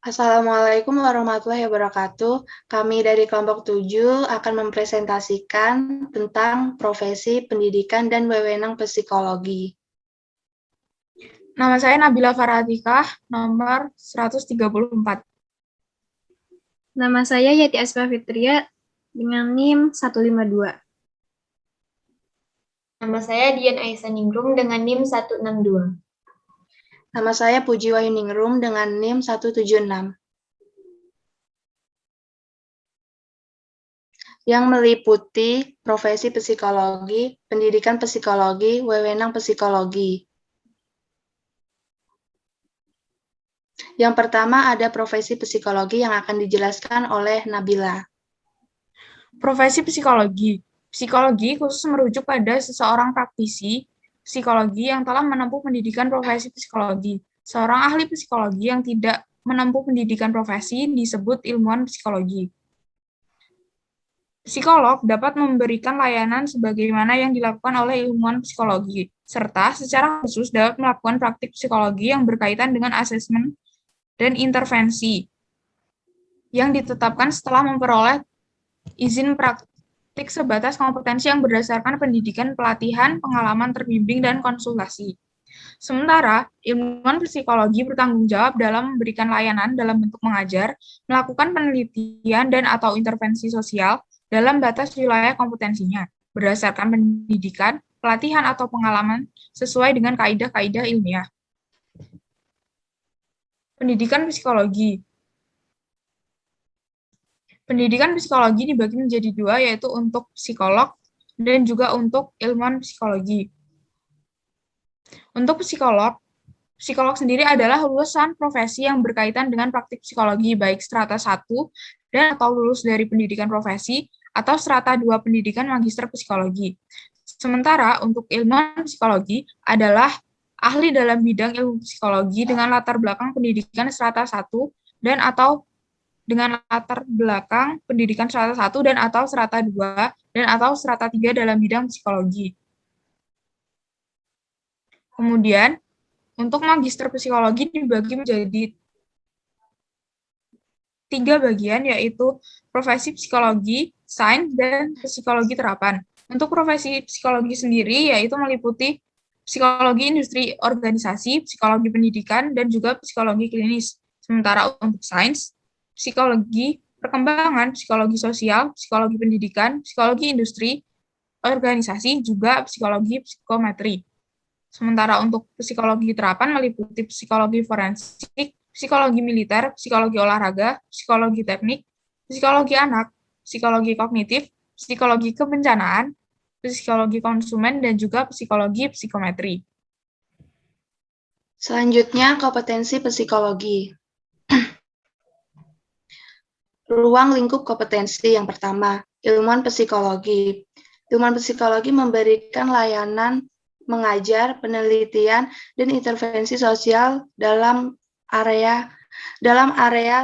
Assalamualaikum warahmatullahi wabarakatuh. Kami dari kelompok 7 akan mempresentasikan tentang profesi pendidikan dan wewenang psikologi. Nama saya Nabila Faratikah, nomor 134. Nama saya Yati Asma Fitria dengan NIM 152. Nama saya Dian Aisyah Ningrum dengan NIM 162. Nama saya Puji Wahyuningrum dengan NIM 176. Yang meliputi profesi psikologi, pendidikan psikologi, wewenang psikologi. Yang pertama ada profesi psikologi yang akan dijelaskan oleh Nabila. Profesi psikologi. Psikologi khusus merujuk pada seseorang praktisi psikologi yang telah menempuh pendidikan profesi psikologi. Seorang ahli psikologi yang tidak menempuh pendidikan profesi disebut ilmuwan psikologi. Psikolog dapat memberikan layanan sebagaimana yang dilakukan oleh ilmuwan psikologi, serta secara khusus dapat melakukan praktik psikologi yang berkaitan dengan asesmen dan intervensi yang ditetapkan setelah memperoleh izin praktik sebatas kompetensi yang berdasarkan pendidikan, pelatihan, pengalaman terbimbing, dan konsultasi. Sementara, ilmuwan psikologi bertanggung jawab dalam memberikan layanan dalam bentuk mengajar, melakukan penelitian dan/atau intervensi sosial dalam batas wilayah kompetensinya, berdasarkan pendidikan, pelatihan, atau pengalaman sesuai dengan kaidah-kaidah ilmiah. Pendidikan psikologi. Pendidikan psikologi dibagi menjadi dua, yaitu untuk psikolog dan juga untuk ilmuwan psikologi. Untuk psikolog, psikolog sendiri adalah lulusan profesi yang berkaitan dengan praktik psikologi, baik strata 1 dan atau lulus dari pendidikan profesi, atau strata 2 pendidikan magister psikologi. Sementara untuk ilmuwan psikologi adalah ahli dalam bidang ilmu psikologi dengan latar belakang pendidikan strata 1 dan atau dengan latar belakang pendidikan strata 1 dan atau strata 2 dan atau strata 3 dalam bidang psikologi. Kemudian, untuk magister psikologi dibagi menjadi 3 bagian, yaitu profesi psikologi, sains, dan psikologi terapan. Untuk profesi psikologi sendiri, yaitu meliputi psikologi industri organisasi, psikologi pendidikan, dan juga psikologi klinis. Sementara untuk sains, psikologi perkembangan, psikologi sosial, psikologi pendidikan, psikologi industri, organisasi, juga psikologi psikometri. Sementara untuk psikologi terapan meliputi psikologi forensik, psikologi militer, psikologi olahraga, psikologi teknik, psikologi anak, psikologi kognitif, psikologi kebencanaan, psikologi konsumen, dan juga psikologi psikometri. Selanjutnya, kompetensi psikologi. Ruang lingkup kompetensi yang pertama, ilmuwan psikologi. Ilmuwan psikologi memberikan layanan mengajar, penelitian, dan intervensi sosial dalam area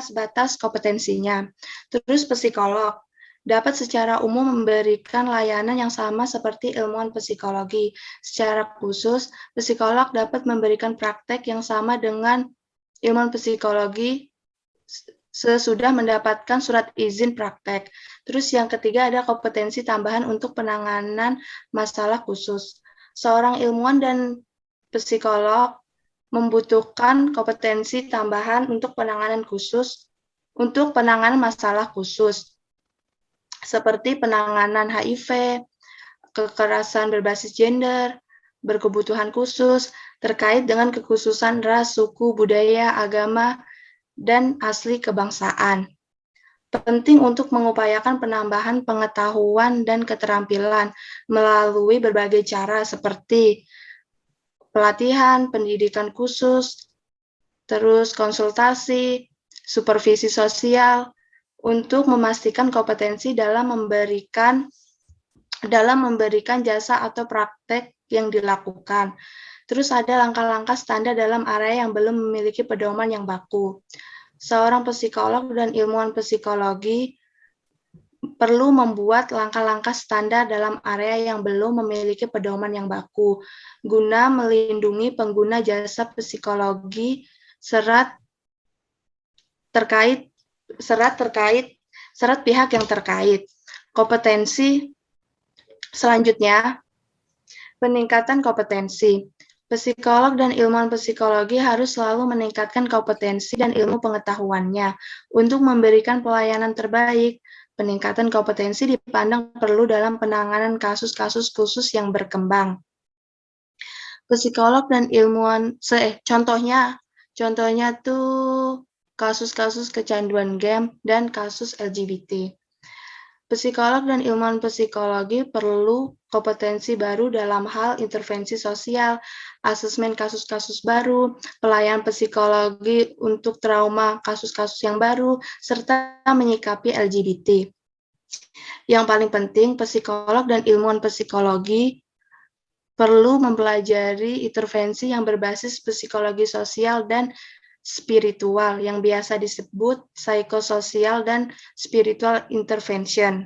sebatas kompetensinya. Terus psikolog dapat secara umum memberikan layanan yang sama seperti ilmuwan psikologi. Secara khusus, psikolog dapat memberikan praktek yang sama dengan ilmuwan psikologi sesudah mendapatkan surat izin praktek. Terus yang ketiga ada kompetensi tambahan untuk penanganan masalah khusus. Seorang ilmuwan dan psikolog membutuhkan kompetensi tambahan untuk penanganan masalah khusus, seperti penanganan HIV, kekerasan berbasis gender, berkebutuhan khusus, terkait dengan kekhususan ras, suku, budaya, agama, dan asli kebangsaan. Penting untuk mengupayakan penambahan pengetahuan dan keterampilan melalui berbagai cara seperti pelatihan, pendidikan khusus, terus konsultasi, supervisi sosial, untuk memastikan kompetensi dalam memberikan jasa atau praktek yang dilakukan. Terus ada langkah-langkah standar dalam area yang belum memiliki pedoman yang baku. Seorang psikolog dan ilmuwan psikologi perlu membuat langkah-langkah standar dalam area yang belum memiliki pedoman yang baku, guna melindungi pengguna jasa psikologi serat pihak yang terkait. Kompetensi selanjutnya, peningkatan kompetensi. Psikolog dan ilmuwan psikologi harus selalu meningkatkan kompetensi dan ilmu pengetahuannya untuk memberikan pelayanan terbaik. Peningkatan kompetensi dipandang perlu dalam penanganan kasus-kasus khusus yang berkembang. Psikolog dan ilmuwan, contohnya tuh kasus-kasus kecanduan game dan kasus LGBT. Psikolog dan ilmuwan psikologi perlu kompetensi baru dalam hal intervensi sosial, asesmen kasus-kasus baru, pelayanan psikologi untuk trauma kasus-kasus yang baru, serta menyikapi LGBT. Yang paling penting, psikolog dan ilmuwan psikologi perlu mempelajari intervensi yang berbasis psikologi sosial dan spiritual yang biasa disebut psikososial dan spiritual intervention.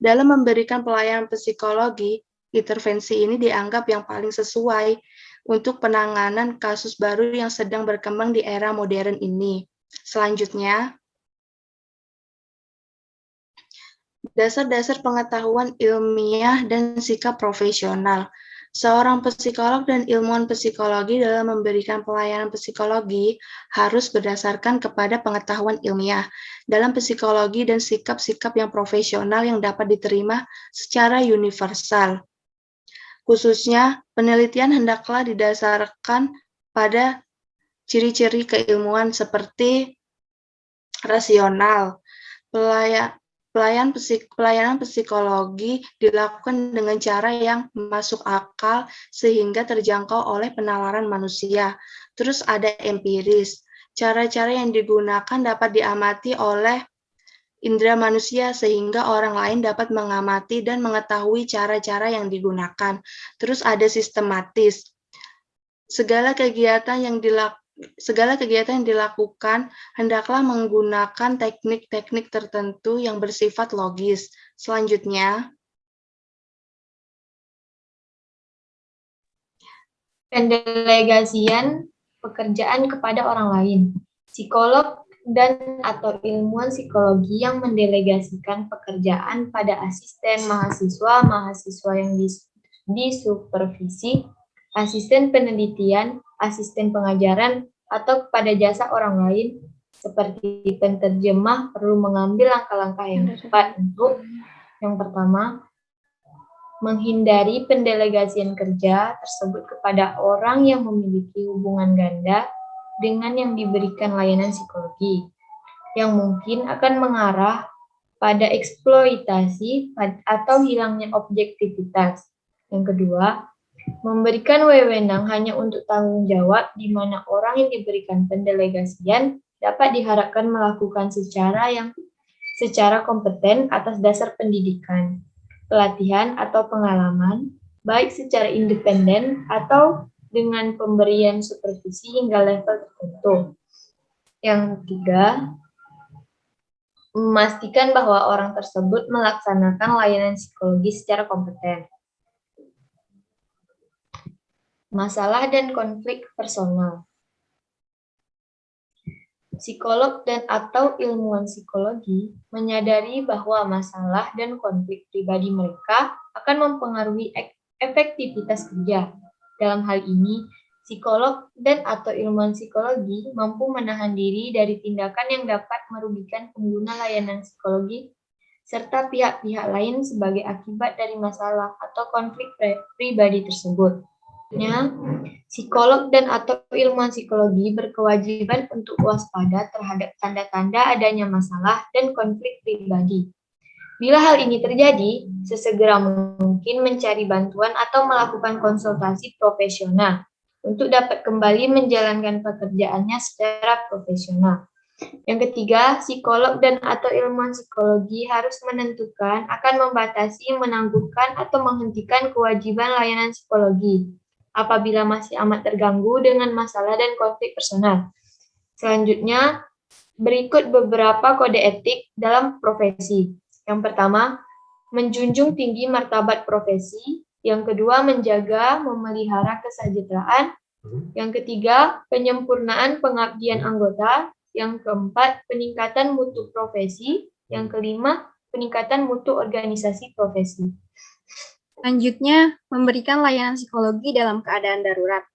Dalam memberikan pelayanan psikologi, intervensi ini dianggap yang paling sesuai untuk penanganan kasus baru yang sedang berkembang di era modern ini. Selanjutnya, dasar-dasar pengetahuan ilmiah dan sikap profesional. Seorang psikolog dan ilmuwan psikologi dalam memberikan pelayanan psikologi harus berdasarkan kepada pengetahuan ilmiah dalam psikologi dan sikap-sikap yang profesional yang dapat diterima secara universal. Khususnya, penelitian hendaklah didasarkan pada ciri-ciri keilmuan seperti rasional, pelayanan psikologi dilakukan dengan cara yang masuk akal sehingga terjangkau oleh penalaran manusia. Terus ada empiris. Cara-cara yang digunakan dapat diamati oleh indera manusia sehingga orang lain dapat mengamati dan mengetahui cara-cara yang digunakan. Terus ada sistematis. Segala kegiatan yang dilakukan hendaklah menggunakan teknik-teknik tertentu yang bersifat logis. Selanjutnya, pendelegasian pekerjaan kepada orang lain. Psikolog dan atau ilmuwan psikologi yang mendelegasikan pekerjaan pada asisten mahasiswa yang disupervisi, asisten penelitian, asisten pengajaran, atau kepada jasa orang lain, seperti penterjemah perlu mengambil langkah-langkah yang tepat untuk yang pertama, menghindari pendelegasian kerja tersebut kepada orang yang memiliki hubungan ganda dengan yang diberikan layanan psikologi, yang mungkin akan mengarah pada eksploitasi atau hilangnya objektivitas. Yang kedua, memberikan wewenang hanya untuk tanggung jawab di mana orang yang diberikan pendelegasian dapat diharapkan melakukan secara kompeten atas dasar pendidikan, pelatihan atau pengalaman, baik secara independen atau dengan pemberian supervisi hingga level tertentu. Yang ketiga, memastikan bahwa orang tersebut melaksanakan layanan psikologi secara kompeten. Masalah dan konflik personal. Psikolog dan atau ilmuwan psikologi menyadari bahwa masalah dan konflik pribadi mereka akan mempengaruhi efektivitas kerja. Dalam hal ini, psikolog dan atau ilmuwan psikologi mampu menahan diri dari tindakan yang dapat merugikan pengguna layanan psikologi serta pihak-pihak lain sebagai akibat dari masalah atau konflik pribadi tersebut. Psikolog dan atau ilmuwan psikologi berkewajiban untuk waspada terhadap tanda-tanda adanya masalah dan konflik pribadi. Bila hal ini terjadi, sesegera mungkin mencari bantuan atau melakukan konsultasi profesional untuk dapat kembali menjalankan pekerjaannya secara profesional. Yang ketiga, psikolog dan atau ilmuwan psikologi harus menentukan akan membatasi, menangguhkan atau menghentikan kewajiban layanan psikologi apabila masih amat terganggu dengan masalah dan konflik personal. Selanjutnya, berikut beberapa kode etik dalam profesi. Yang pertama, menjunjung tinggi martabat profesi. Yang kedua, menjaga, memelihara kesejahteraan. Yang ketiga, penyempurnaan pengabdian anggota. Yang keempat, peningkatan mutu profesi. Yang kelima, peningkatan mutu organisasi profesi. Selanjutnya, memberikan layanan psikologi dalam keadaan darurat.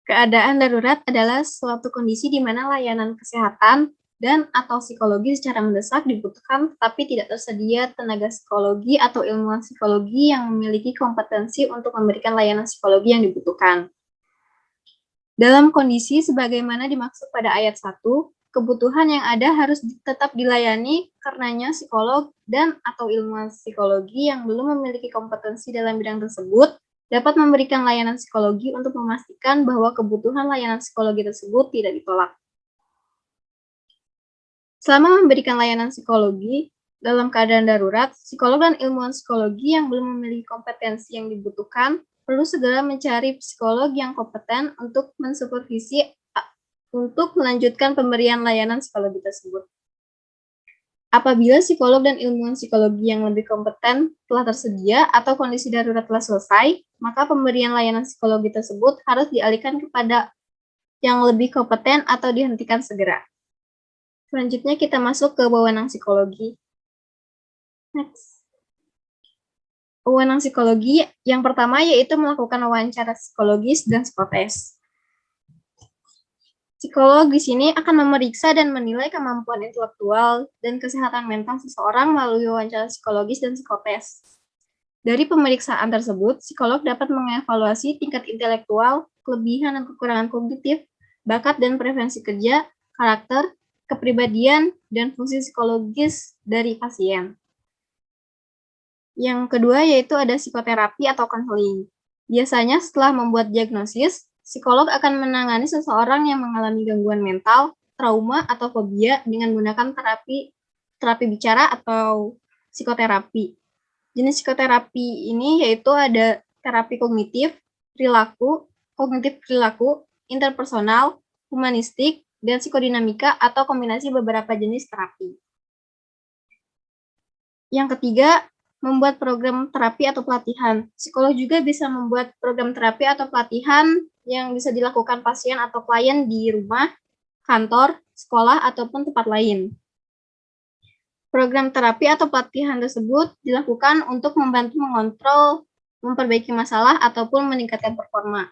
Keadaan darurat adalah suatu kondisi di mana layanan kesehatan dan atau psikologi secara mendesak dibutuhkan tetapi tidak tersedia tenaga psikologi atau ilmuwan psikologi yang memiliki kompetensi untuk memberikan layanan psikologi yang dibutuhkan. Dalam kondisi sebagaimana dimaksud pada ayat 1, kebutuhan yang ada harus tetap dilayani karenanya psikolog dan atau ilmuwan psikologi yang belum memiliki kompetensi dalam bidang tersebut dapat memberikan layanan psikologi untuk memastikan bahwa kebutuhan layanan psikologi tersebut tidak ditolak. Selama memberikan layanan psikologi dalam keadaan darurat, psikolog dan ilmuwan psikologi yang belum memiliki kompetensi yang dibutuhkan perlu segera mencari psikolog yang kompeten untuk mensupervisi untuk melanjutkan pemberian layanan psikologi tersebut. Apabila psikolog dan ilmuwan psikologi yang lebih kompeten telah tersedia atau kondisi darurat telah selesai, maka pemberian layanan psikologi tersebut harus dialihkan kepada yang lebih kompeten atau dihentikan segera. Selanjutnya kita masuk ke wewenang psikologi. Next. Wewenang psikologi yang pertama yaitu melakukan wawancara psikologis dan psikotes. Psikolog di sini akan memeriksa dan menilai kemampuan intelektual dan kesehatan mental seseorang melalui wawancara psikologis dan psikotes. Dari pemeriksaan tersebut, psikolog dapat mengevaluasi tingkat intelektual, kelebihan dan kekurangan kognitif, bakat dan preferensi kerja, karakter, kepribadian, dan fungsi psikologis dari pasien. Yang kedua yaitu ada psikoterapi atau konseling. Biasanya setelah membuat diagnosis, psikolog akan menangani seseorang yang mengalami gangguan mental, trauma, atau fobia dengan menggunakan terapi bicara atau psikoterapi. Jenis psikoterapi ini yaitu ada terapi kognitif perilaku, interpersonal, humanistik, dan psikodinamika atau kombinasi beberapa jenis terapi. Yang ketiga, membuat program terapi atau pelatihan. Psikolog juga bisa membuat program terapi atau pelatihan yang bisa dilakukan pasien atau klien di rumah, kantor, sekolah, ataupun tempat lain. Program terapi atau pelatihan tersebut dilakukan untuk membantu mengontrol, memperbaiki masalah, ataupun meningkatkan performa.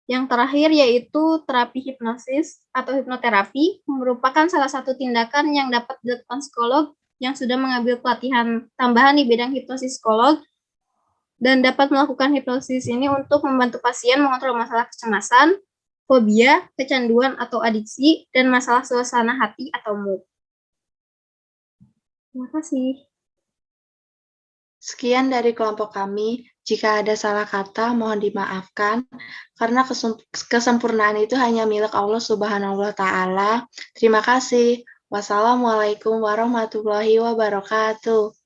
Yang terakhir yaitu terapi hipnosis atau hipnoterapi merupakan salah satu tindakan yang dapat dilakukan psikolog yang sudah mengambil pelatihan tambahan di bidang hipnosis psikolog dan dapat melakukan hipnosis ini untuk membantu pasien mengontrol masalah kecemasan, fobia, kecanduan atau adiksi, dan masalah suasana hati atau mood. Terima kasih. Sekian dari kelompok kami. Jika ada salah kata, mohon dimaafkan, karena kesempurnaan itu hanya milik Allah Subhanahu wa Ta'ala. Terima kasih. Wassalamualaikum warahmatullahi wabarakatuh.